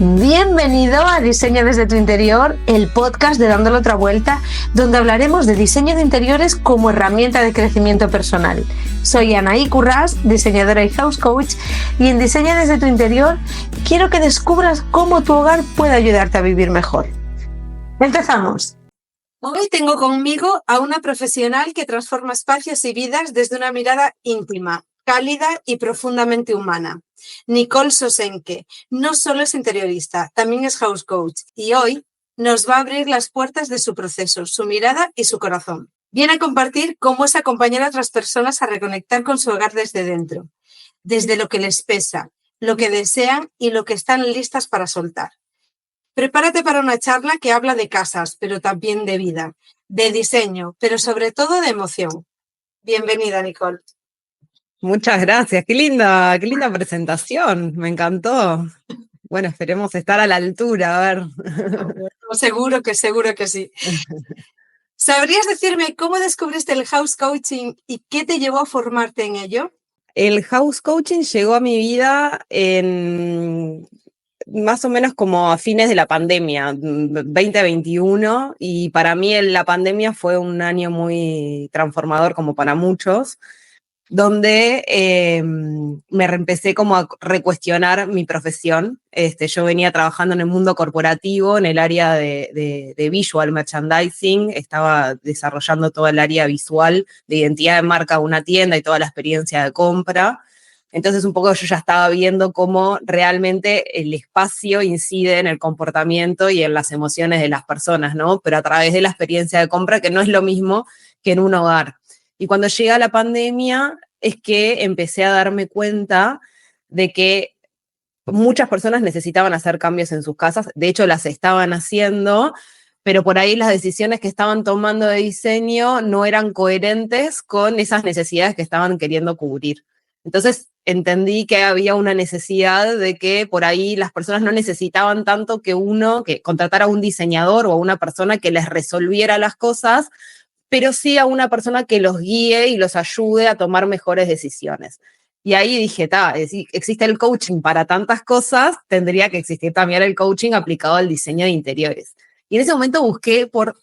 Bienvenido a Diseño desde tu interior, el podcast de Dándole otra vuelta, donde hablaremos de diseño de interiores como herramienta de crecimiento personal. Soy Anaí Currás, diseñadora y house coach, y en Diseño desde tu interior quiero que descubras cómo tu hogar puede ayudarte a vivir mejor. ¡Empezamos! Hoy tengo conmigo a una profesional que transforma espacios y vidas desde una mirada íntima, cálida y profundamente humana. Nicole Sosenke no solo es interiorista, también es house coach y hoy nos va a abrir las puertas de su proceso, su mirada y su corazón. Viene a compartir cómo es acompañar a otras personas a reconectar con su hogar desde dentro, desde lo que les pesa, lo que desean y lo que están listas para soltar. Prepárate para una charla que habla de casas, pero también de vida, de diseño, pero sobre todo de emoción. Bienvenida, Nicole. Muchas gracias, qué linda presentación, me encantó. Bueno, esperemos estar a la altura, a ver. Seguro que sí. ¿Sabrías decirme cómo descubriste el house coaching y qué te llevó a formarte en ello? El house coaching llegó a mi vida en más o menos como a fines de la pandemia, 2021, y para mí la pandemia fue un año muy transformador como para muchos, donde me empecé como a recuestionar mi profesión. Yo venía trabajando en el mundo corporativo, en el área de visual merchandising, estaba desarrollando todo el área visual de identidad de marca de una tienda y toda la experiencia de compra. Entonces un poco yo ya estaba viendo cómo realmente el espacio incide en el comportamiento y en las emociones de las personas, ¿no? Pero a través de la experiencia de compra, que no es lo mismo que en un hogar. Y cuando llega la pandemia es que empecé a darme cuenta de que muchas personas necesitaban hacer cambios en sus casas, de hecho las estaban haciendo, pero por ahí las decisiones que estaban tomando de diseño no eran coherentes con esas necesidades que estaban queriendo cubrir. Entonces entendí que había una necesidad de que por ahí las personas no necesitaban tanto que contratara a un diseñador o a una persona que les resolviera las cosas, pero sí a una persona que los guíe y los ayude a tomar mejores decisiones. Y ahí dije, existe el coaching para tantas cosas, tendría que existir también el coaching aplicado al diseño de interiores. Y en ese momento busqué por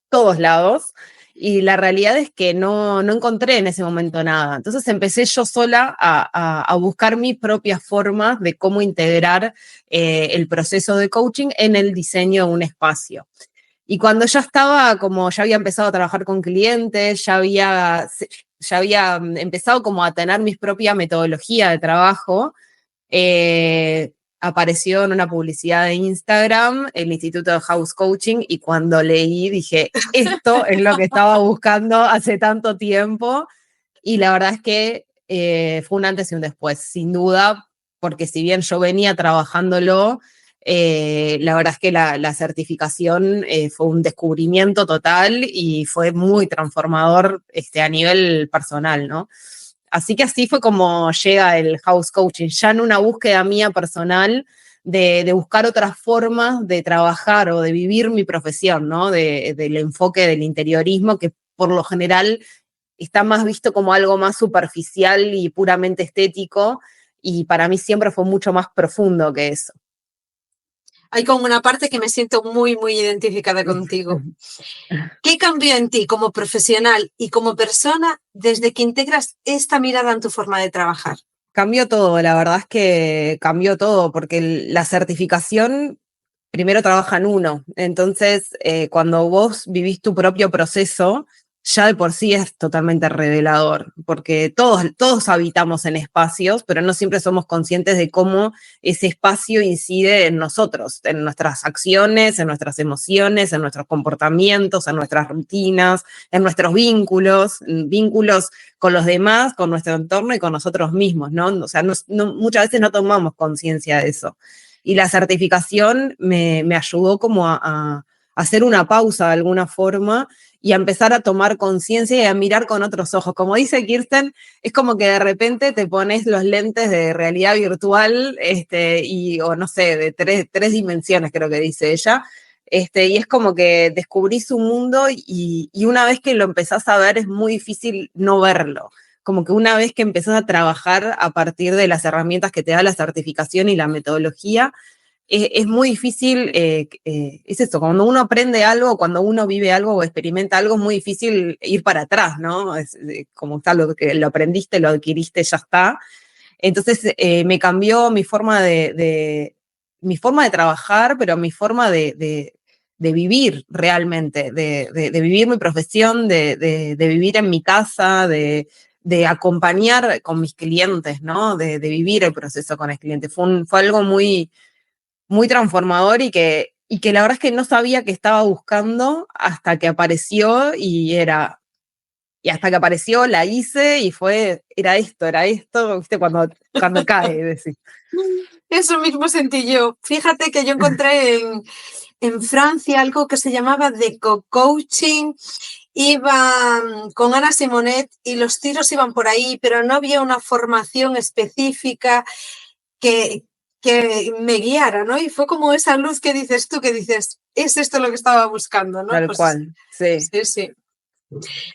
todos lados y la realidad es que no encontré en ese momento nada. Entonces empecé yo sola a buscar mis propias formas de cómo integrar el proceso de coaching en el diseño de un espacio. Y cuando ya había empezado a trabajar con clientes, ya había empezado como a tener mi propia metodología de trabajo, apareció en una publicidad de Instagram el Instituto de House Coaching y cuando leí dije, esto es lo que estaba buscando hace tanto tiempo y la verdad es que fue un antes y un después, sin duda, porque si bien yo venía trabajándolo, la verdad es que la certificación fue un descubrimiento total y fue muy transformador a nivel personal, ¿no? Así que así fue como llega el house coaching, ya en una búsqueda mía personal de buscar otras formas de trabajar o de vivir mi profesión, ¿no? Del enfoque del interiorismo, que por lo general está más visto como algo más superficial y puramente estético, y para mí siempre fue mucho más profundo que eso. Hay como una parte que me siento muy, muy identificada contigo. ¿Qué cambió en ti como profesional y como persona desde que integras esta mirada en tu forma de trabajar? Cambió todo, la verdad es que cambió todo, porque la certificación primero trabaja en uno. Entonces, cuando vos vivís tu propio proceso, ya de por sí es totalmente revelador, porque todos habitamos en espacios, pero no siempre somos conscientes de cómo ese espacio incide en nosotros, en nuestras acciones, en nuestras emociones, en nuestros comportamientos, en nuestras rutinas, en nuestros vínculos con los demás, con nuestro entorno y con nosotros mismos, ¿no? O sea, muchas veces no tomamos conciencia de eso. Y la certificación me ayudó como a hacer una pausa de alguna forma y a empezar a tomar conciencia y a mirar con otros ojos. Como dice Kirsten, es como que de repente te pones los lentes de realidad virtual o no sé, de tres dimensiones creo que dice ella, y es como que descubrís un mundo y una vez que lo empezás a ver es muy difícil no verlo. Como que una vez que empezás a trabajar a partir de las herramientas que te da la certificación y la metodología, es muy difícil, es esto, cuando uno aprende algo, cuando uno vive algo o experimenta algo, es muy difícil ir para atrás, ¿no? Es como está, lo que lo aprendiste, lo adquiriste, ya está. Entonces me cambió mi forma mi forma de trabajar, pero mi forma de vivir realmente, de vivir mi profesión, de vivir en mi casa, de acompañar con mis clientes, ¿no? De vivir el proceso con el cliente. Fue algo muy, muy transformador y que la verdad es que no sabía que estaba buscando hasta que apareció y hasta que apareció la hice y era esto, ¿viste? Cuando cae, decís. Eso mismo sentí yo. Fíjate que yo encontré en Francia algo que se llamaba deco-coaching. Iba con Ana Simonet y los tiros iban por ahí, pero no había una formación específica que me guiara, ¿no? Y fue como esa luz que dices tú, que dices, es esto lo que estaba buscando, ¿no? Tal cual, sí. Sí.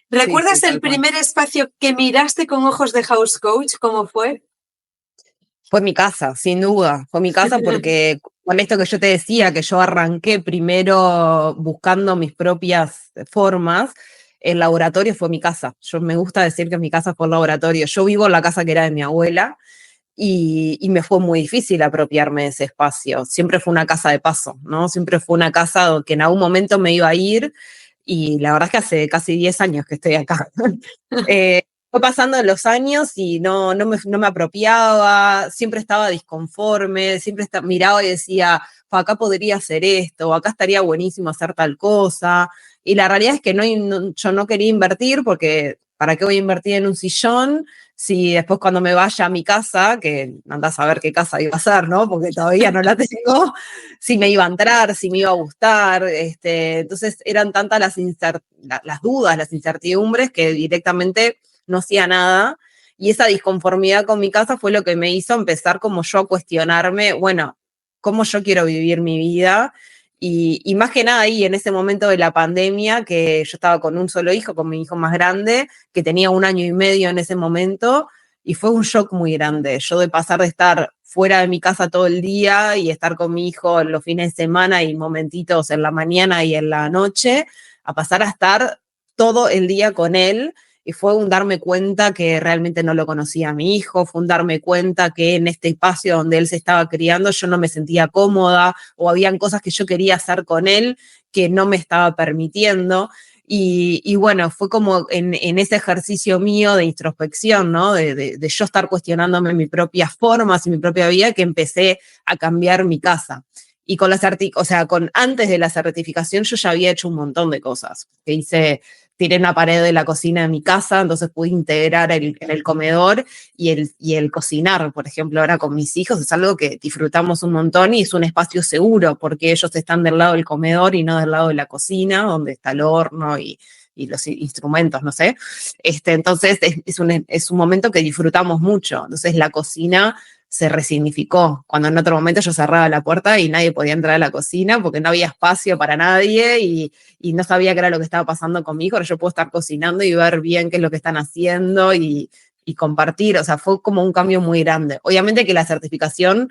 ¿Recuerdas el primer espacio que miraste con ojos de house coach? ¿Cómo fue? Fue mi casa, sin duda. Fue mi casa porque con esto que yo te decía, que yo arranqué primero buscando mis propias formas, el laboratorio fue mi casa. Yo me gusta decir que mi casa fue el laboratorio. Yo vivo en la casa que era de mi abuela y me fue muy difícil apropiarme de ese espacio. Siempre fue una casa de paso, ¿no? Siempre fue una casa que en algún momento me iba a ir y la verdad es que hace casi 10 años que estoy acá. Fue pasando los años y no me apropiaba, siempre estaba disconforme, siempre miraba y decía, acá podría hacer esto, o acá estaría buenísimo hacer tal cosa. Y la realidad es que yo no quería invertir porque ¿para qué voy a invertir en un sillón si después cuando me vaya a mi casa, que andás a ver qué casa iba a ser, ¿no? Porque todavía no la tengo, si me iba a entrar, si me iba a gustar. Entonces eran tantas las dudas, las incertidumbres que directamente no hacía nada. Y esa disconformidad con mi casa fue lo que me hizo empezar como yo a cuestionarme, bueno, cómo yo quiero vivir mi vida. Y más que nada ahí, en ese momento de la pandemia, que yo estaba con un solo hijo, con mi hijo más grande, que tenía 1 año y medio en ese momento, y fue un shock muy grande. Yo de pasar de estar fuera de mi casa todo el día y estar con mi hijo en los fines de semana y momentitos en la mañana y en la noche, a pasar a estar todo el día con él. Y fue un darme cuenta que realmente no lo conocía a mi hijo, fue un darme cuenta que en este espacio donde él se estaba criando yo no me sentía cómoda o habían cosas que yo quería hacer con él que no me estaba permitiendo. Y bueno, fue como en ese ejercicio mío de introspección, ¿no? De yo estar cuestionándome mis propias formas y mi propia vida que empecé a cambiar mi casa. Y con antes de la certificación yo ya había hecho un montón de cosas. Tiré una pared de la cocina de mi casa, entonces pude integrar en el comedor y el cocinar, por ejemplo, ahora con mis hijos es algo que disfrutamos un montón y es un espacio seguro porque ellos están del lado del comedor y no del lado de la cocina, donde está el horno y los instrumentos, no sé. Entonces es un momento que disfrutamos mucho. Entonces la cocina se resignificó. Cuando en otro momento yo cerraba la puerta y nadie podía entrar a la cocina porque no había espacio para nadie y no sabía qué era lo que estaba pasando conmigo. Ahora yo puedo estar cocinando y ver bien qué es lo que están haciendo y compartir. O sea, fue como un cambio muy grande. Obviamente que la certificación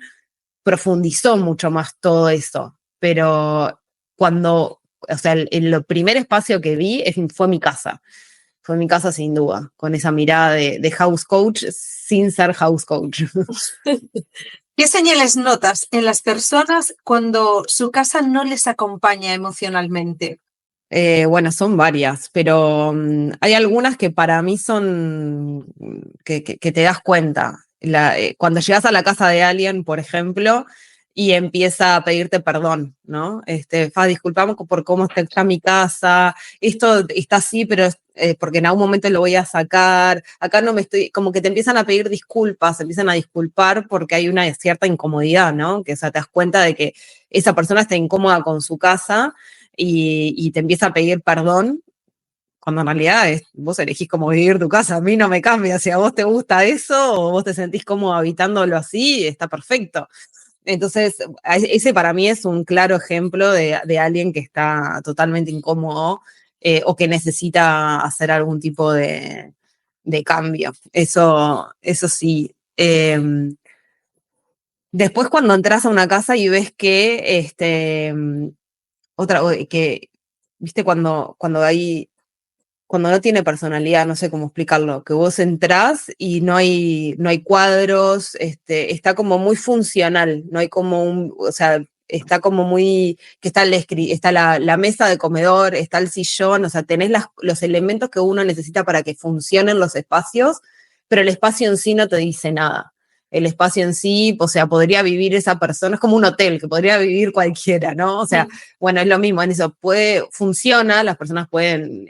profundizó mucho más todo eso, pero el primer espacio que vi fue mi casa. Fue mi casa sin duda, con esa mirada de house coach sin ser house coach. ¿Qué señales notas en las personas cuando su casa no les acompaña emocionalmente? Bueno, son varias, pero hay algunas que para mí son que te das cuenta. Cuando llegas a la casa de alguien, por ejemplo, y empieza a pedirte perdón, ¿no? Disculpame por cómo está mi casa, esto está así, pero porque en algún momento lo voy a sacar, acá no me estoy, como que te empiezan a pedir disculpas, empiezan a disculpar porque hay una cierta incomodidad, ¿no? Que te das cuenta de que esa persona está incómoda con su casa y te empieza a pedir perdón, cuando en realidad vos elegís cómo vivir tu casa. A mí no me cambia, si a vos te gusta eso o vos te sentís cómodo habitándolo así, está perfecto. Entonces, ese para mí es un claro ejemplo de alguien que está totalmente incómodo o que necesita hacer algún tipo de cambio. Eso sí. Después cuando entras a una casa y ves que, viste, cuando no tiene personalidad, no sé cómo explicarlo, que vos entrás y no hay cuadros, está como muy funcional, no hay como o sea, está como muy, que está la mesa de comedor, está el sillón, o sea, tenés los elementos que uno necesita para que funcionen los espacios, pero el espacio en sí no te dice nada. El espacio en sí, o sea, podría vivir esa persona, es como un hotel que podría vivir cualquiera, ¿no? O sea, bueno, es lo mismo, en eso funciona, las personas pueden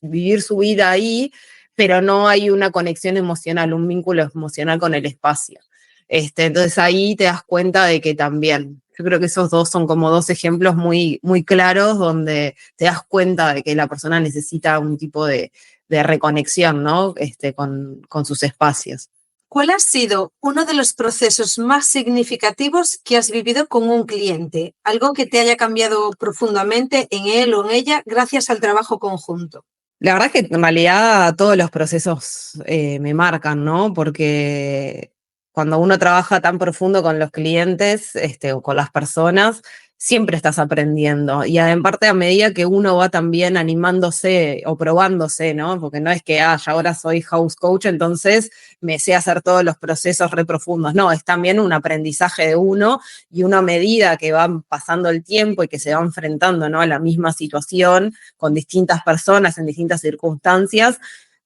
vivir su vida ahí, pero no hay una conexión emocional, un vínculo emocional con el espacio. Entonces ahí te das cuenta de que también, yo creo que esos dos son como dos ejemplos muy, muy claros donde te das cuenta de que la persona necesita un tipo de reconexión, ¿no? Con sus espacios. ¿Cuál ha sido uno de los procesos más significativos que has vivido con un cliente? Algo que te haya cambiado profundamente en él o en ella gracias al trabajo conjunto. La verdad es que en realidad todos los procesos me marcan, ¿no? Porque cuando uno trabaja tan profundo con los clientes o con las personas, siempre estás aprendiendo. Y en parte a medida que uno va también animándose o probándose, ¿no? Porque no es que, ya ahora soy house coach, entonces me sé hacer todos los procesos re profundos. No, es también un aprendizaje de uno y una medida que va pasando el tiempo y que se va enfrentando, ¿no? A la misma situación con distintas personas en distintas circunstancias,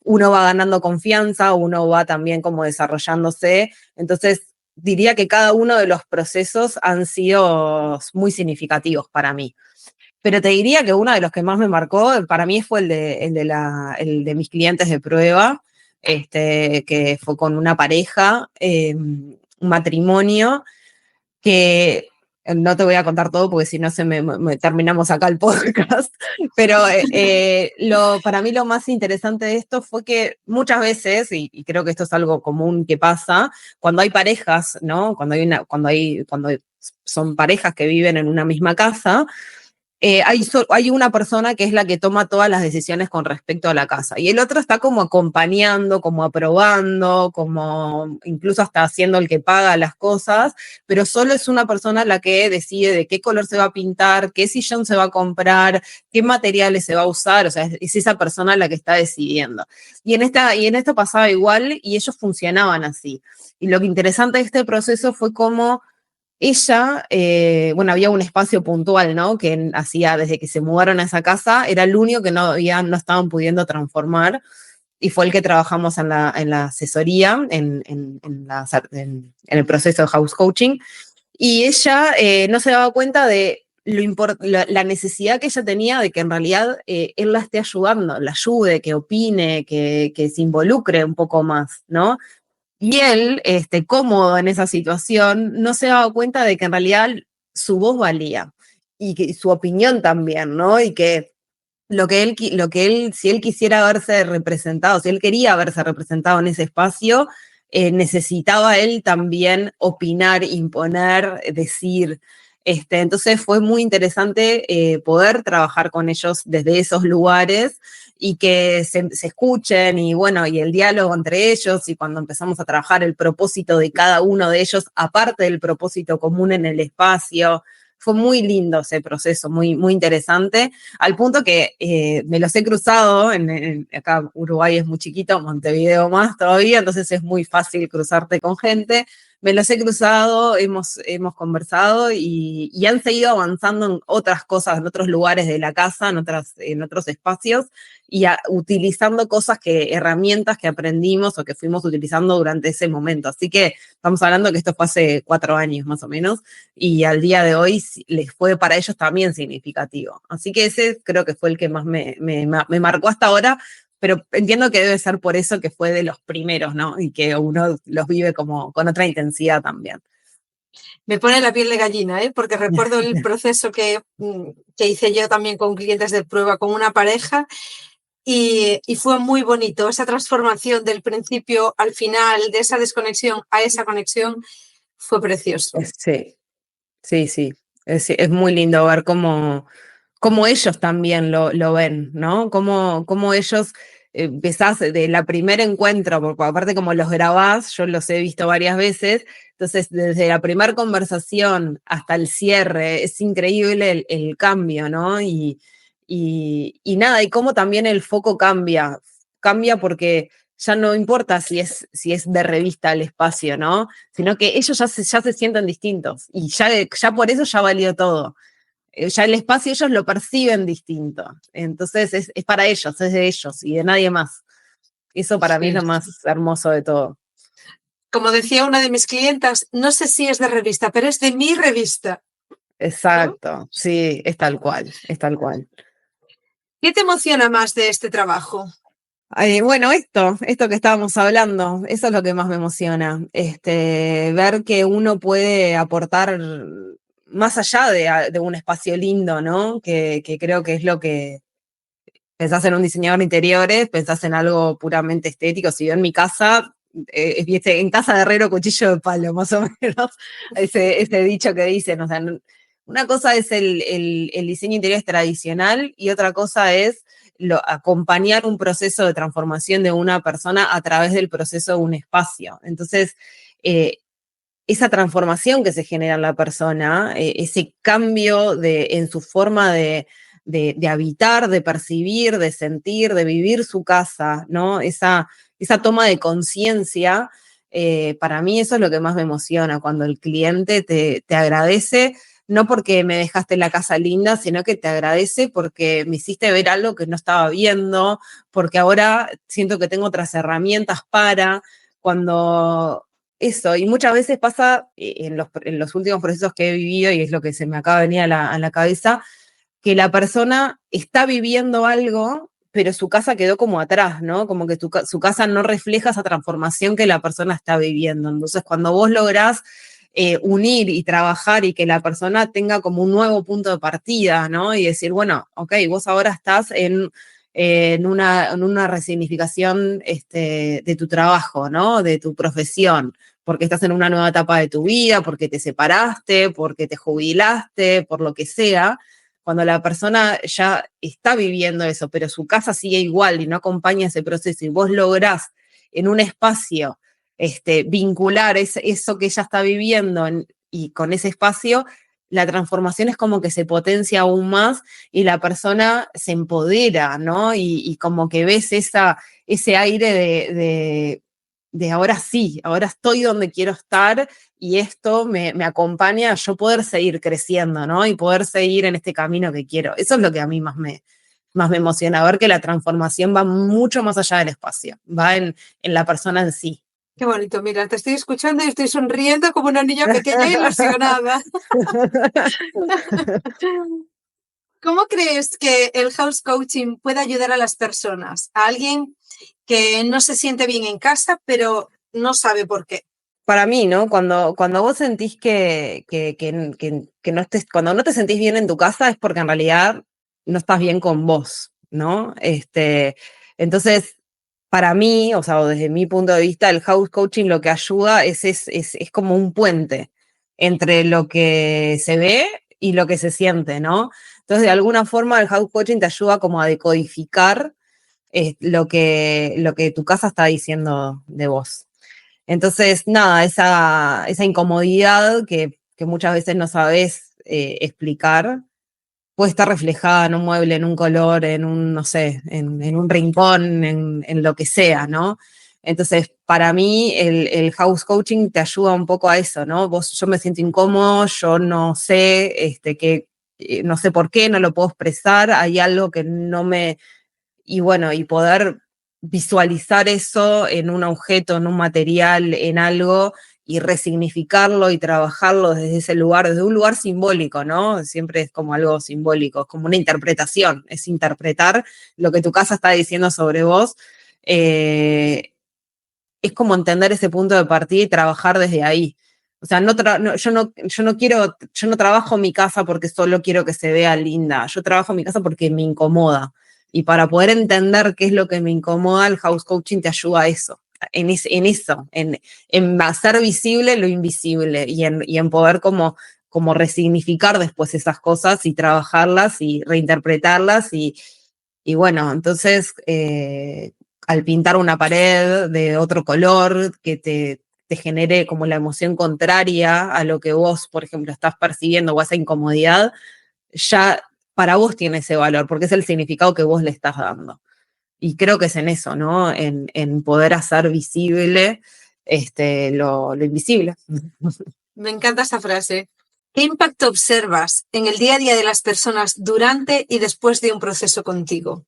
uno va ganando confianza, uno va también como desarrollándose. Entonces, diría que cada uno de los procesos han sido muy significativos para mí. Pero te diría que uno de los que más me marcó, para mí fue el de mis clientes de prueba, que fue con una pareja, un matrimonio, que no te voy a contar todo porque si no terminamos acá el podcast, pero para mí lo más interesante de esto fue que muchas veces, y creo que esto es algo común que pasa, cuando hay parejas, ¿no? Cuando son parejas que viven en una misma casa, hay una persona que es la que toma todas las decisiones con respecto a la casa y el otro está como acompañando, como aprobando, como incluso hasta haciendo el que paga las cosas, pero solo es una persona la que decide de qué color se va a pintar, qué sillón se va a comprar, qué materiales se va a usar, o sea, es esa persona la que está decidiendo. Y en esto pasaba igual y ellos funcionaban así. Y lo que interesante de este proceso fue cómo ella, bueno, había un espacio puntual, ¿no? Que hacía desde que se mudaron a esa casa, era el único que no estaban pudiendo transformar y fue el que trabajamos en la asesoría, en el proceso de house coaching. Y ella no se daba cuenta de la necesidad que ella tenía de que en realidad él la esté ayudando, la ayude, que opine, que se involucre un poco más, ¿no? Y él, cómodo en esa situación, no se daba cuenta de que en realidad su voz valía y que su opinión también, ¿no? Y que si él quisiera verse representado, si él quería verse representado en ese espacio, necesitaba él también opinar, imponer, decir. Entonces fue muy interesante poder trabajar con ellos desde esos lugares y que se escuchen y bueno, y el diálogo entre ellos y cuando empezamos a trabajar el propósito de cada uno de ellos, aparte del propósito común en el espacio. Fue muy lindo ese proceso, muy, muy interesante, al punto que me los he cruzado, acá Uruguay es muy chiquito, Montevideo más todavía, entonces es muy fácil cruzarte con gente. Me los he cruzado, hemos conversado y han seguido avanzando en otras cosas, en otros lugares de la casa, en otros espacios, y utilizando herramientas que aprendimos o que fuimos utilizando durante ese momento. Así que estamos hablando que esto fue hace 4 años más o menos, y al día de hoy les fue para ellos también significativo. Así que ese creo que fue el que más me marcó hasta ahora, pero entiendo que debe ser por eso que fue de los primeros, ¿no? Y que uno los vive como con otra intensidad también. Me pone la piel de gallina, porque recuerdo el proceso que hice yo también con clientes de prueba, con una pareja, y fue muy bonito esa transformación del principio al final, de esa desconexión a esa conexión, fue precioso. Sí. Es muy lindo ver cómo ellos también lo ven, ¿no? Cómo ellos empezás de la primer encuentro, porque aparte como los grabás, yo los he visto varias veces, entonces desde la primera conversación hasta el cierre, es increíble el cambio, ¿no? Y nada, y cómo también el foco cambia porque ya no importa si es de revista el espacio, ¿no? Sino que ellos ya se sienten distintos y ya por eso ya valió todo. Ya el espacio ellos lo perciben distinto. Entonces es para ellos, es de ellos y de nadie más. Eso para mí es lo más hermoso de todo. Como decía una de mis clientas, no sé si es de revista, pero es de mi revista. Exacto, ¿no? Sí, es tal cual, es tal cual. ¿Qué te emociona más de este trabajo? Bueno, esto que estábamos hablando, eso es lo que más me emociona. Ver que uno puede aportar más allá de un espacio lindo, ¿no? Que creo que es lo que pensás en un diseñador de interiores, pensás en algo puramente estético. Si yo en mi casa, en casa de herrero, cuchillo de palo, más o menos, ese dicho que dicen, o sea, una cosa es el diseño interior tradicional y otra cosa es acompañar un proceso de transformación de una persona a través del proceso de un espacio. Entonces, esa transformación que se genera en la persona, ese cambio en su forma de habitar, de percibir, de sentir, de vivir su casa, ¿no? Esa toma de conciencia, para mí eso es lo que más me emociona, cuando el cliente te agradece, no porque me dejaste la casa linda, sino que te agradece porque me hiciste ver algo que no estaba viendo, porque ahora siento que tengo otras herramientas cuando eso, y muchas veces pasa en los últimos procesos que he vivido, y es lo que se me acaba de venir a la cabeza, que la persona está viviendo algo, pero su casa quedó como atrás, ¿no? Como que su casa no refleja esa transformación que la persona está viviendo. Entonces, cuando vos lográs unir y trabajar y que la persona tenga como un nuevo punto de partida, ¿no? Y decir, bueno, ok, vos ahora estás en una resignificación de tu trabajo, ¿no? De tu profesión, porque estás en una nueva etapa de tu vida, porque te separaste, porque te jubilaste, por lo que sea. Cuando la persona ya está viviendo eso, pero su casa sigue igual y no acompaña ese proceso, y vos lográs en un espacio vincular eso que ella está viviendo y con ese espacio, la transformación es como que se potencia aún más y la persona se empodera, ¿no? Y como que ves ese aire de ahora sí, ahora estoy donde quiero estar y esto me acompaña a yo poder seguir creciendo, ¿no? Y poder seguir en este camino que quiero. Eso es lo que a mí más me emociona, ver que la transformación va mucho más allá del espacio, va en la persona en sí. Qué bonito, mira, te estoy escuchando y estoy sonriendo como una niña pequeña ilusionada. ¿Cómo crees que el house coaching puede ayudar a las personas? A alguien que no se siente bien en casa, pero no sabe por qué. Para mí, ¿no? Cuando vos sentís que no cuando no te sentís bien en tu casa es porque en realidad no estás bien con vos, ¿no? Entonces, para mí, o sea, desde mi punto de vista, el house coaching lo que ayuda es como un puente entre lo que se ve y lo que se siente, ¿no? Entonces, de alguna forma, el house coaching te ayuda como a decodificar lo que tu casa está diciendo de vos. Entonces, nada, esa incomodidad que muchas veces no sabes explicar, puede estar reflejada en un mueble, en un color, en un, no sé, en un rincón, en lo que sea, ¿no? Entonces, para mí, el house coaching te ayuda un poco a eso, ¿no? Yo me siento incómodo, yo no sé, no sé por qué, no lo puedo expresar, hay algo que no me... Y bueno, y poder visualizar eso en un objeto, en un material, en algo, y resignificarlo y trabajarlo desde ese lugar, desde un lugar simbólico, ¿no? Siempre es como algo simbólico, es como una interpretación, es interpretar lo que tu casa está diciendo sobre vos. Es como entender ese punto de partida y trabajar desde ahí. O sea, yo no trabajo mi casa porque solo quiero que se vea linda, yo trabajo mi casa porque me incomoda. Y para poder entender qué es lo que me incomoda, el house coaching te ayuda a eso, en hacer visible lo invisible y en poder como resignificar después esas cosas y trabajarlas y reinterpretarlas y bueno, entonces al pintar una pared de otro color que te genere como la emoción contraria a lo que vos, por ejemplo, estás percibiendo o esa incomodidad, ya para vos tiene ese valor, porque es el significado que vos le estás dando. Y creo que es en eso, ¿no? En poder hacer visible lo invisible. Me encanta esta frase. ¿Qué impacto observas en el día a día de las personas durante y después de un proceso contigo?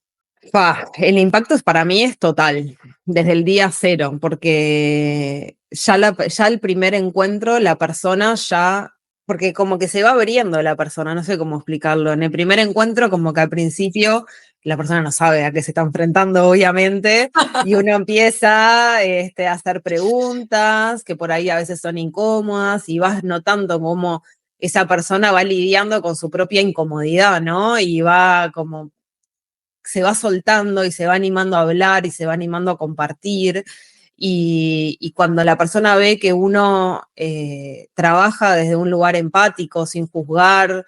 El impacto para mí es total, desde el día cero, porque ya el primer encuentro, la persona ya, porque como que se va abriendo la persona, no sé cómo explicarlo. En el primer encuentro, como que al principio la persona no sabe a qué se está enfrentando, obviamente, y uno empieza a hacer preguntas que por ahí a veces son incómodas y vas notando cómo esa persona va lidiando con su propia incomodidad, ¿no? Y va como se va soltando y se va animando a hablar y se va animando a compartir. Y cuando la persona ve que uno trabaja desde un lugar empático, sin juzgar,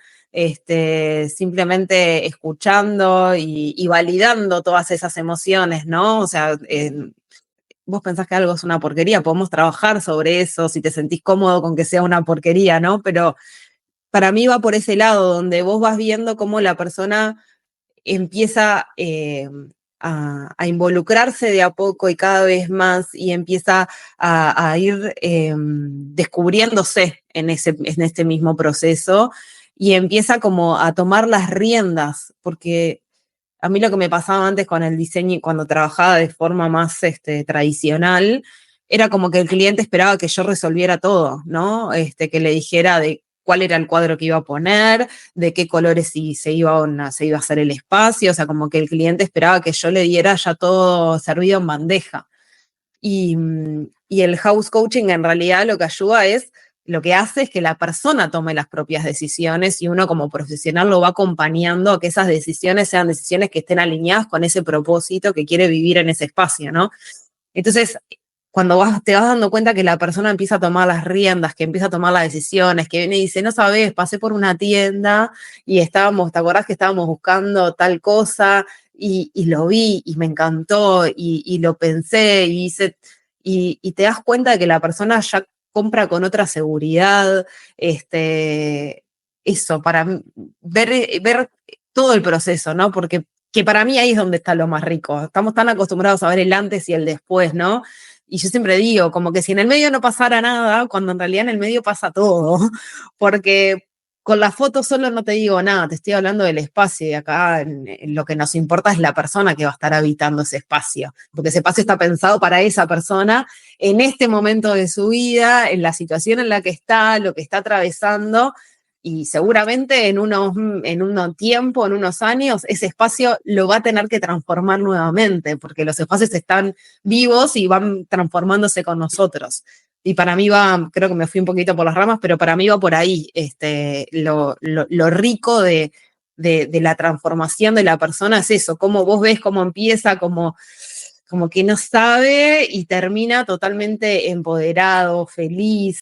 simplemente escuchando y validando todas esas emociones, ¿no? O sea, vos pensás que algo es una porquería, podemos trabajar sobre eso, si te sentís cómodo con que sea una porquería, ¿no? Pero para mí va por ese lado, donde vos vas viendo cómo la persona empieza a involucrarse de a poco y cada vez más y empieza a ir descubriéndose en este mismo proceso y empieza como a tomar las riendas, porque a mí lo que me pasaba antes con el diseño y cuando trabajaba de forma más tradicional, era como que el cliente esperaba que yo resolviera todo, ¿no? Que le dijera de cuál era el cuadro que iba a poner, de qué colores se iba a hacer el espacio, o sea, como que el cliente esperaba que yo le diera ya todo servido en bandeja. Y el house coaching en realidad lo que hace es que la persona tome las propias decisiones y uno como profesional lo va acompañando a que esas decisiones sean decisiones que estén alineadas con ese propósito que quiere vivir en ese espacio, ¿no? Entonces, cuando te vas dando cuenta que la persona empieza a tomar las riendas, que empieza a tomar las decisiones, que viene y dice, no sabes, pasé por una tienda y ¿te acordás que estábamos buscando tal cosa? Y lo vi y me encantó y lo pensé y hice, y te das cuenta de que la persona ya compra con otra seguridad, eso, para ver todo el proceso, ¿no? Porque que para mí ahí es donde está lo más rico. Estamos tan acostumbrados a ver el antes y el después, ¿no? Y yo siempre digo, como que si en el medio no pasara nada, cuando en realidad en el medio pasa todo, porque con la foto solo no te digo nada, te estoy hablando del espacio y acá en lo que nos importa es la persona que va a estar habitando ese espacio, porque ese espacio está pensado para esa persona en este momento de su vida, en la situación en la que está, lo que está atravesando, y seguramente en un tiempo, en unos años, ese espacio lo va a tener que transformar nuevamente, porque los espacios están vivos y van transformándose con nosotros. Y para mí creo que me fui un poquito por las ramas, pero para mí va por ahí lo rico de la transformación de la persona es eso, cómo vos ves cómo empieza, como que no sabe y termina totalmente empoderado, feliz,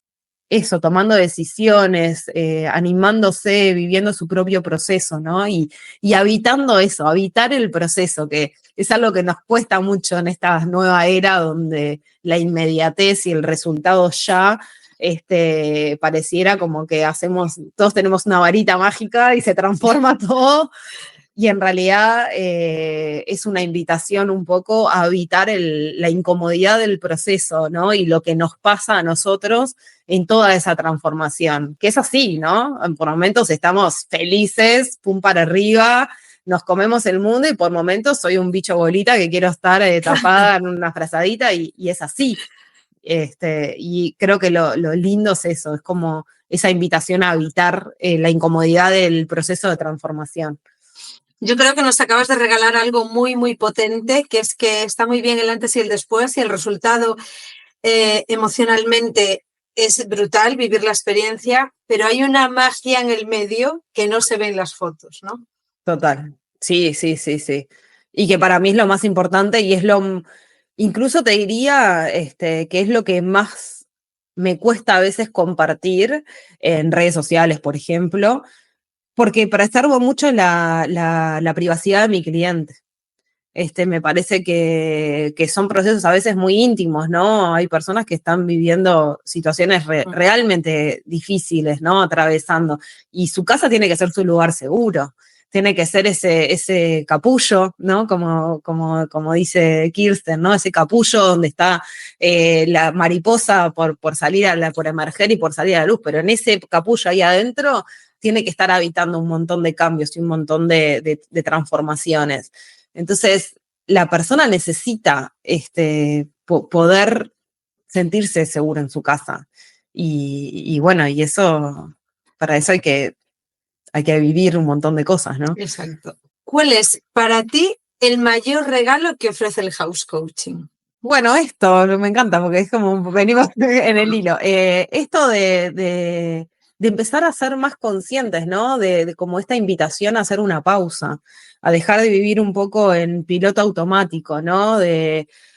eso, tomando decisiones, animándose, viviendo su propio proceso, ¿no? Y habitando eso, habitar el proceso, que es algo que nos cuesta mucho en esta nueva era donde la inmediatez y el resultado ya pareciera como que todos tenemos una varita mágica y se transforma todo. Y en realidad es una invitación un poco a evitar la incomodidad del proceso, ¿no? Y lo que nos pasa a nosotros en toda esa transformación, que es así, ¿no? Por momentos estamos felices, pum para arriba, nos comemos el mundo y por momentos soy un bicho bolita que quiero estar tapada en una frazadita y es así. Y creo que lo lindo es eso, es como esa invitación a evitar la incomodidad del proceso de transformación. Yo creo que nos acabas de regalar algo muy, muy potente, que es que está muy bien el antes y el después y el resultado emocionalmente es brutal, vivir la experiencia, pero hay una magia en el medio que no se ve en las fotos, ¿no? Total, sí, sí, sí, sí. Y que para mí es lo más importante y incluso te diría que es lo que más me cuesta a veces compartir en redes sociales, por ejemplo, porque preservo mucho la privacidad de mi cliente. Me parece que son procesos a veces muy íntimos, ¿no? Hay personas que están viviendo situaciones realmente difíciles, ¿no? Atravesando. Y su casa tiene que ser su lugar seguro. Tiene que ser ese capullo, ¿no? Como dice Kirsten, ¿no? Ese capullo donde está la mariposa por salir por emerger y por salir a la luz. Pero en ese capullo ahí adentro tiene que estar habitando un montón de cambios y un montón de transformaciones. Entonces, la persona necesita poder sentirse segura en su casa. Y bueno, y eso, para eso hay que vivir un montón de cosas, ¿no? Exacto. ¿Cuál es para ti el mayor regalo que ofrece el house coaching? Bueno, esto me encanta porque es como venimos en el hilo. Esto de empezar a ser más conscientes, ¿no? De como esta invitación a hacer una pausa, a dejar de vivir un poco en piloto automático, ¿no?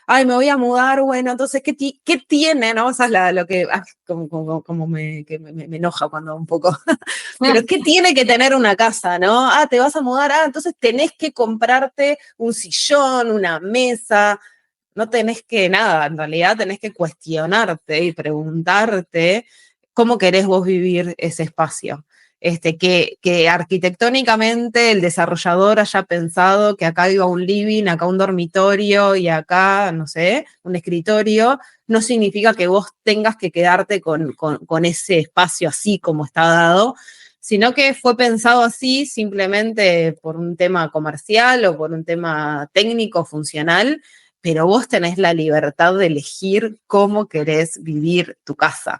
Ay, me voy a mudar, bueno, entonces, ¿qué tiene, no? O sea, lo que, como me enoja cuando un poco, pero ¿qué tiene que tener una casa, no? Te vas a mudar, entonces tenés que comprarte un sillón, una mesa. No tenés que nada, en realidad tenés que cuestionarte y preguntarte cómo querés vos vivir ese espacio. Que arquitectónicamente el desarrollador haya pensado que acá iba un living, acá un dormitorio y acá, no sé, un escritorio, no significa que vos tengas que quedarte con ese espacio así como está dado, sino que fue pensado así simplemente por un tema comercial o por un tema técnico, funcional, pero vos tenés la libertad de elegir cómo querés vivir tu casa.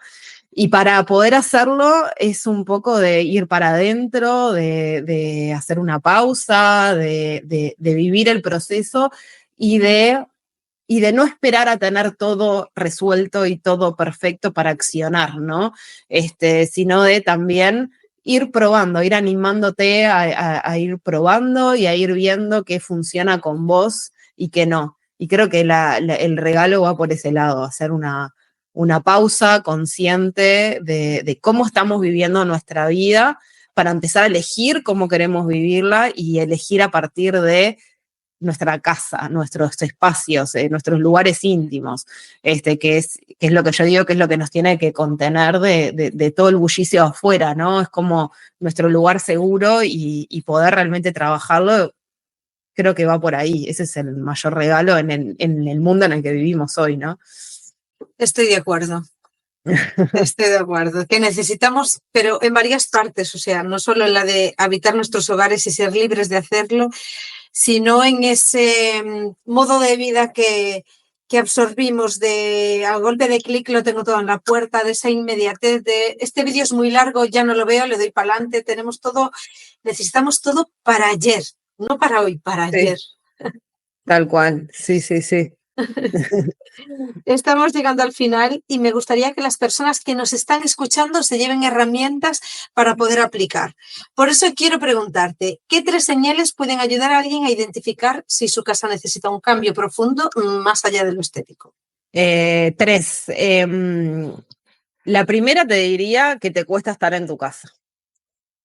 Y para poder hacerlo es un poco de ir para adentro, de hacer una pausa, de vivir el proceso y de no esperar a tener todo resuelto y todo perfecto para accionar, ¿no? Sino de también ir probando, ir animándote a ir probando y a ir viendo qué funciona con vos y qué no. Y creo que el regalo va por ese lado, hacer una pausa consciente de cómo estamos viviendo nuestra vida para empezar a elegir cómo queremos vivirla y elegir a partir de nuestra casa, nuestros espacios, nuestros lugares íntimos, que es lo que yo digo que es lo que nos tiene que contener de todo el bullicio afuera, ¿no? Es como nuestro lugar seguro y poder realmente trabajarlo, creo que va por ahí. Ese es el mayor regalo en el mundo en el que vivimos hoy, ¿no? Estoy de acuerdo. Estoy de acuerdo, que necesitamos, pero en varias partes, o sea, no solo en la de habitar nuestros hogares y ser libres de hacerlo, sino en ese modo de vida que absorbimos de a golpe de clic lo tengo todo en la puerta, de esa inmediatez de este vídeo es muy largo, ya no lo veo, le doy para adelante, tenemos todo, necesitamos todo para ayer, no para hoy, para ayer. Tal cual, sí. Estamos llegando al final y me gustaría que las personas que nos están escuchando se lleven herramientas para poder aplicar. Por eso quiero preguntarte, ¿qué 3 señales pueden ayudar a alguien a identificar si su casa necesita un cambio profundo más allá de lo estético? 3. La primera te diría que te cuesta estar en tu casa.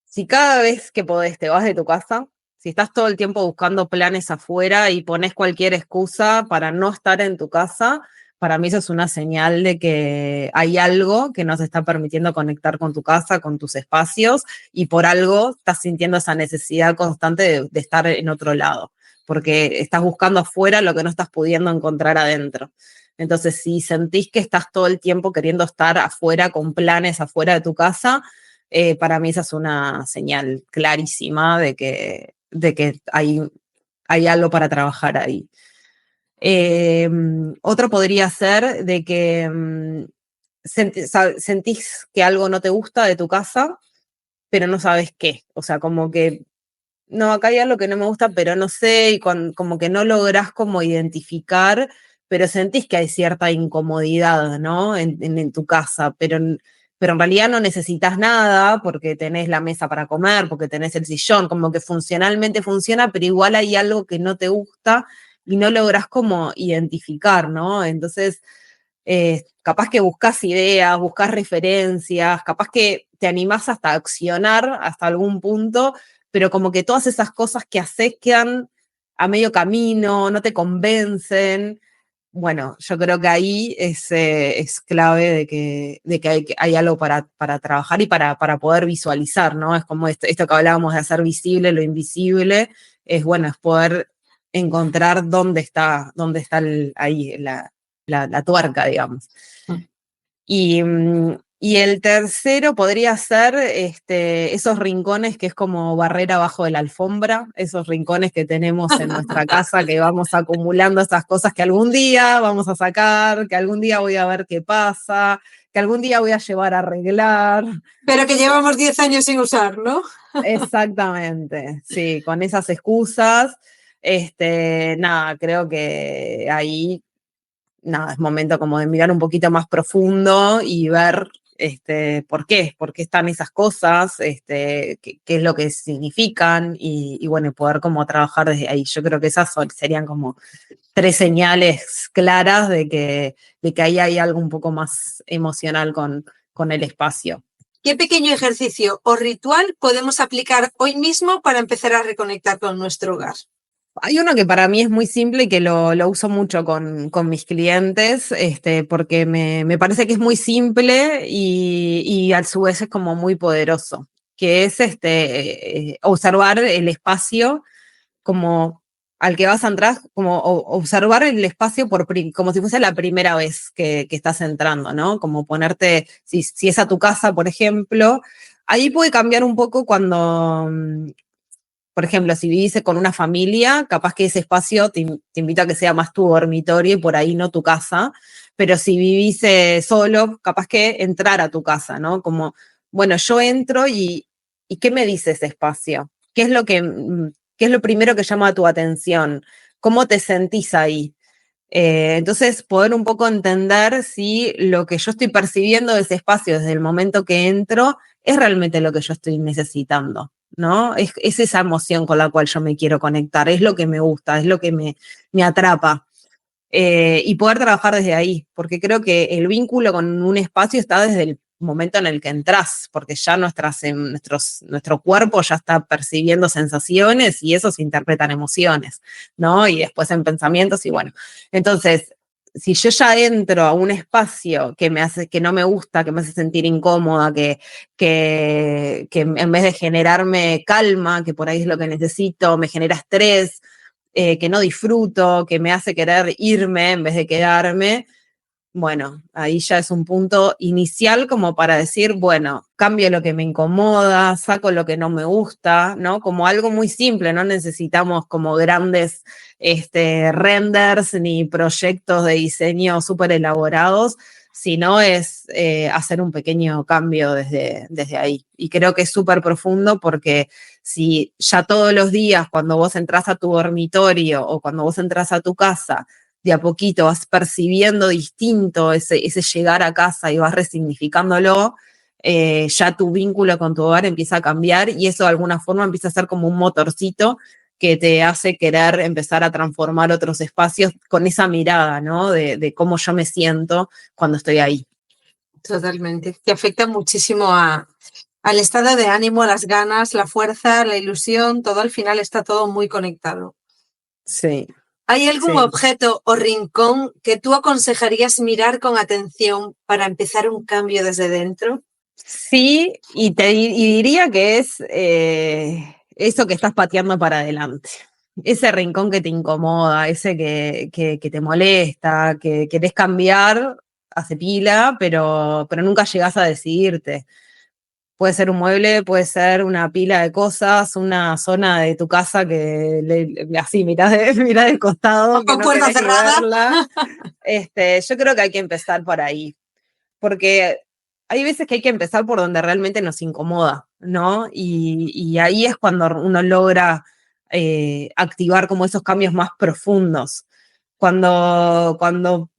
Si cada vez que podés te vas de tu casa, si estás todo el tiempo buscando planes afuera y pones cualquier excusa para no estar en tu casa, para mí eso es una señal de que hay algo que no se está permitiendo conectar con tu casa, con tus espacios, y por algo estás sintiendo esa necesidad constante de estar en otro lado, porque estás buscando afuera lo que no estás pudiendo encontrar adentro. Entonces, si sentís que estás todo el tiempo queriendo estar afuera con planes afuera de tu casa, para mí esa es una señal clarísima de que hay algo para trabajar ahí. Otro podría ser de que sentís que algo no te gusta de tu casa, pero no sabes qué. O sea, como que, no, acá hay algo que no me gusta, pero no sé, y como que no lográs como identificar, pero sentís que hay cierta incomodidad, ¿no? En tu casa, pero en realidad no necesitas nada porque tenés la mesa para comer, porque tenés el sillón, como que funcionalmente funciona, pero igual hay algo que no te gusta y no lográs como identificar, ¿no? Entonces, capaz que buscas ideas, buscas referencias, capaz que te animás hasta a accionar hasta algún punto, pero como que todas esas cosas que haces quedan a medio camino, no te convencen. Bueno, yo creo que ahí es clave de que hay algo para trabajar y para poder visualizar, ¿no? Es como esto que hablábamos de hacer visible lo invisible, es bueno, es poder encontrar dónde está ahí la tuerca, digamos. Y el tercero podría ser esos rincones que es como barrer abajo de la alfombra, esos rincones que tenemos en nuestra casa, que vamos acumulando esas cosas que algún día vamos a sacar, que algún día voy a ver qué pasa, que algún día voy a llevar a arreglar. Pero que llevamos 10 años sin usar, ¿no? Exactamente, sí, con esas excusas, nada, creo que ahí nada, es momento como de mirar un poquito más profundo y ver por qué están esas cosas, qué es lo que significan y bueno, poder como trabajar desde ahí. Yo creo que esas serían como 3 señales claras de que ahí hay algo un poco más emocional con el espacio. ¿Qué pequeño ejercicio o ritual podemos aplicar hoy mismo para empezar a reconectar con nuestro hogar? Hay uno que para mí es muy simple y que lo uso mucho con mis clientes, porque me parece que es muy simple y a su vez es como muy poderoso, que es observar el espacio como al que vas a entrar, como observar el espacio como si fuese la primera vez que estás entrando, ¿no? Como ponerte, si es a tu casa, por ejemplo, ahí puede cambiar un poco cuando por ejemplo, si vivís con una familia, capaz que ese espacio te invita a que sea más tu dormitorio y por ahí no tu casa, pero si vivís solo, capaz que entrar a tu casa, ¿no? Como, bueno, yo entro y ¿qué me dice ese espacio? ¿Qué es lo primero que llama tu atención? ¿Cómo te sentís ahí? Entonces, poder un poco entender si lo que yo estoy percibiendo de ese espacio desde el momento que entro es realmente lo que yo estoy necesitando, ¿no? Es esa emoción con la cual yo me quiero conectar, es lo que me gusta, es lo que me atrapa. Y poder trabajar desde ahí, porque creo que el vínculo con un espacio está desde el momento en el que entras, porque ya nuestro cuerpo ya está percibiendo sensaciones y eso se interpreta en emociones, ¿no? Y después en pensamientos y bueno. Entonces, si yo ya entro a un espacio que no me gusta, que me hace sentir incómoda, que en vez de generarme calma, que por ahí es lo que necesito, me genera estrés, que no disfruto, que me hace querer irme en vez de quedarme, bueno, ahí ya es un punto inicial como para decir, bueno, cambio lo que me incomoda, saco lo que no me gusta, ¿no? Como algo muy simple, no necesitamos como grandes renders ni proyectos de diseño súper elaborados, sino es hacer un pequeño cambio desde ahí. Y creo que es súper profundo porque si ya todos los días cuando vos entras a tu dormitorio o cuando vos entras a tu casa, de a poquito vas percibiendo distinto ese llegar a casa y vas resignificándolo, ya tu vínculo con tu hogar empieza a cambiar y eso de alguna forma empieza a ser como un motorcito que te hace querer empezar a transformar otros espacios con esa mirada, ¿no? De cómo yo me siento cuando estoy ahí. Totalmente. Que afecta muchísimo al estado de ánimo, a las ganas, la fuerza, la ilusión, todo al final está todo muy conectado. Sí. ¿Hay algún objeto o rincón que tú aconsejarías mirar con atención para empezar un cambio desde dentro? Sí, y diría que es eso que estás pateando para adelante. Ese rincón que te incomoda, ese que te molesta, que querés cambiar, hace pila, pero nunca llegás a decidirte. Puede ser un mueble, puede ser una pila de cosas, una zona de tu casa que así mirás del costado. Con puerta cerrada. Yo creo que hay que empezar por ahí, porque hay veces que hay que empezar por donde realmente nos incomoda, ¿no? Y ahí es cuando uno logra activar como esos cambios más profundos. Cuando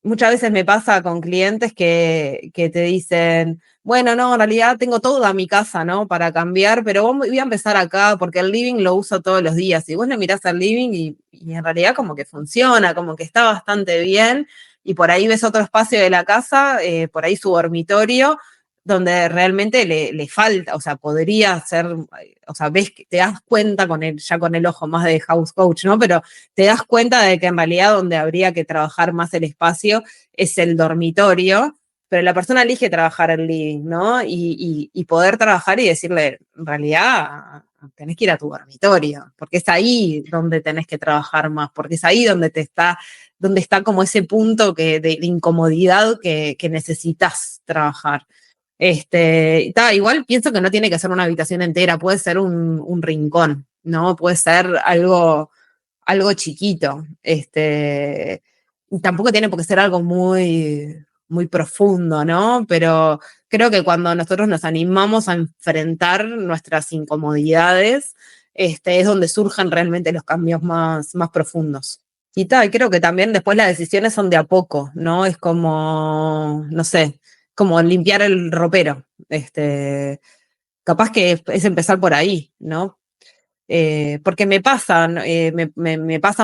muchas veces me pasa con clientes que te dicen, bueno, no, en realidad tengo toda mi casa, ¿no? Para cambiar, pero voy a empezar acá porque el living lo uso todos los días. Y vos le mirás al living y en realidad como que funciona, como que está bastante bien. Y por ahí ves otro espacio de la casa, por ahí su dormitorio, donde realmente le falta, o sea, podría ser, o sea, ves que te das cuenta ya con el ojo más de house coach, ¿no? Pero te das cuenta de que en realidad donde habría que trabajar más el espacio es el dormitorio, pero la persona elige trabajar el living, ¿no? Y poder trabajar y decirle, en realidad tenés que ir a tu dormitorio, porque es ahí donde tenés que trabajar más, porque es ahí donde está como ese punto de incomodidad que necesitas trabajar. Igual pienso que no tiene que ser una habitación entera, puede ser un rincón, ¿no? Puede ser algo chiquito. Tampoco tiene por qué ser algo muy, muy profundo, ¿no? Pero creo que cuando nosotros nos animamos a enfrentar nuestras incomodidades, es donde surgen realmente los cambios más profundos. Y creo que también después las decisiones son de a poco, ¿no? Es como, no sé, como limpiar el ropero. Capaz que es empezar por ahí, ¿no? Porque me pasa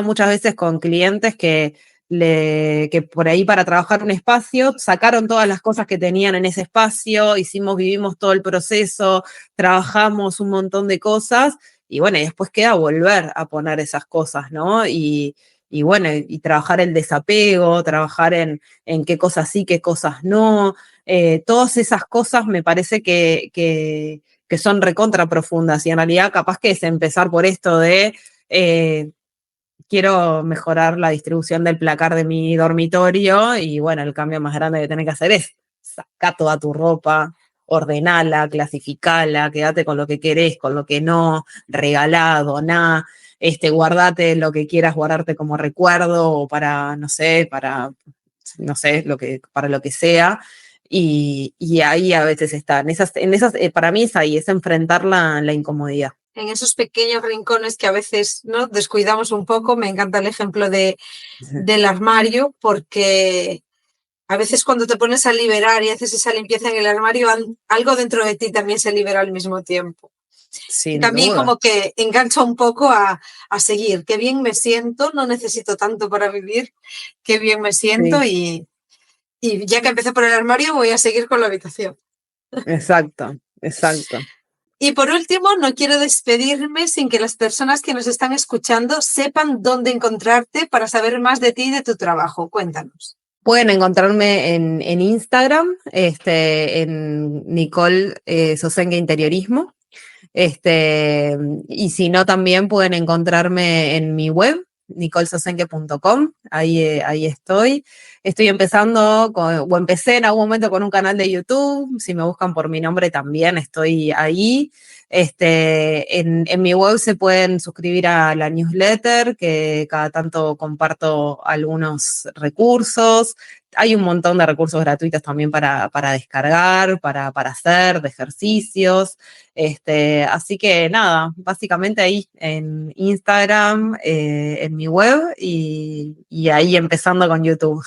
muchas veces con clientes que por ahí para trabajar un espacio sacaron todas las cosas que tenían en ese espacio, vivimos todo el proceso, trabajamos un montón de cosas y bueno, y después queda volver a poner esas cosas, ¿no? Y bueno, y trabajar el desapego, trabajar en qué cosas sí, qué cosas no. Todas esas cosas me parece que son recontra profundas y en realidad capaz que es empezar por esto de quiero mejorar la distribución del placar de mi dormitorio y bueno, el cambio más grande que tenés que hacer es sacar toda tu ropa, ordenala, clasificala, quédate con lo que querés, con lo que no, regalá, doná, guardate lo que quieras guardarte como recuerdo o para lo que sea. Y ahí a veces está, para mí es ahí, es enfrentar la incomodidad. En esos pequeños rincones que a veces, ¿no?, descuidamos un poco. Me encanta el ejemplo del armario, porque a veces cuando te pones a liberar y haces esa limpieza en el armario, algo dentro de ti también se libera al mismo tiempo. Sin también duda. Como que engancha un poco a seguir. Qué bien me siento, no necesito tanto para vivir, qué bien me siento, sí. Y ya que empecé por el armario, voy a seguir con la habitación. Exacto. Y por último, no quiero despedirme sin que las personas que nos están escuchando sepan dónde encontrarte para saber más de ti y de tu trabajo. Cuéntanos. Pueden encontrarme en Instagram, en Nicole Sosengue Interiorismo. Y si no, también pueden encontrarme en mi web, nicolesosengue.com. Ahí estoy. Estoy empezando, empecé en algún momento con un canal de YouTube. Si me buscan por mi nombre también estoy ahí. En mi web se pueden suscribir a la newsletter, que cada tanto comparto algunos recursos. Hay un montón de recursos gratuitos también para descargar, para hacer, de ejercicios. Así que nada, básicamente ahí en Instagram, en mi web y ahí empezando con YouTube.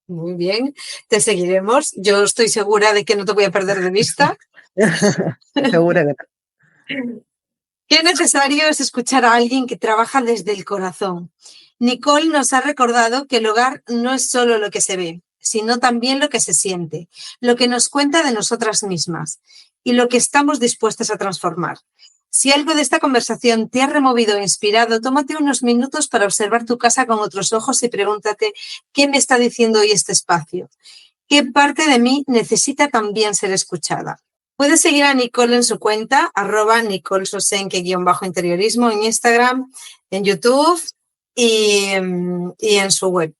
Muy bien, te seguiremos. Yo estoy segura de que no te voy a perder de vista. Seguro que no. Qué necesario es escuchar a alguien que trabaja desde el corazón. Nicole nos ha recordado que el hogar no es solo lo que se ve, sino también lo que se siente, lo que nos cuenta de nosotras mismas y lo que estamos dispuestas a transformar. Si algo de esta conversación te ha removido o inspirado, tómate unos minutos para observar tu casa con otros ojos y pregúntate ¿qué me está diciendo hoy este espacio? ¿Qué parte de mí necesita también ser escuchada? Puedes seguir a Nicole en su cuenta, @NicoleSosenque_interiorismo en Instagram, en YouTube y en su web.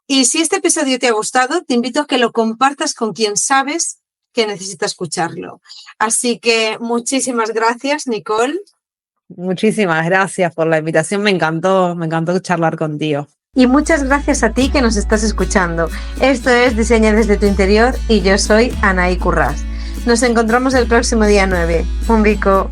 Y si este episodio te ha gustado, te invito a que lo compartas con quien sabes que necesita escucharlo. Así que muchísimas gracias, Nicole. Muchísimas gracias por la invitación, me encantó charlar contigo. Y muchas gracias a ti que nos estás escuchando. Esto es Diseña desde tu interior y yo soy Anaí Currás. Nos encontramos el próximo día 9. Un bico.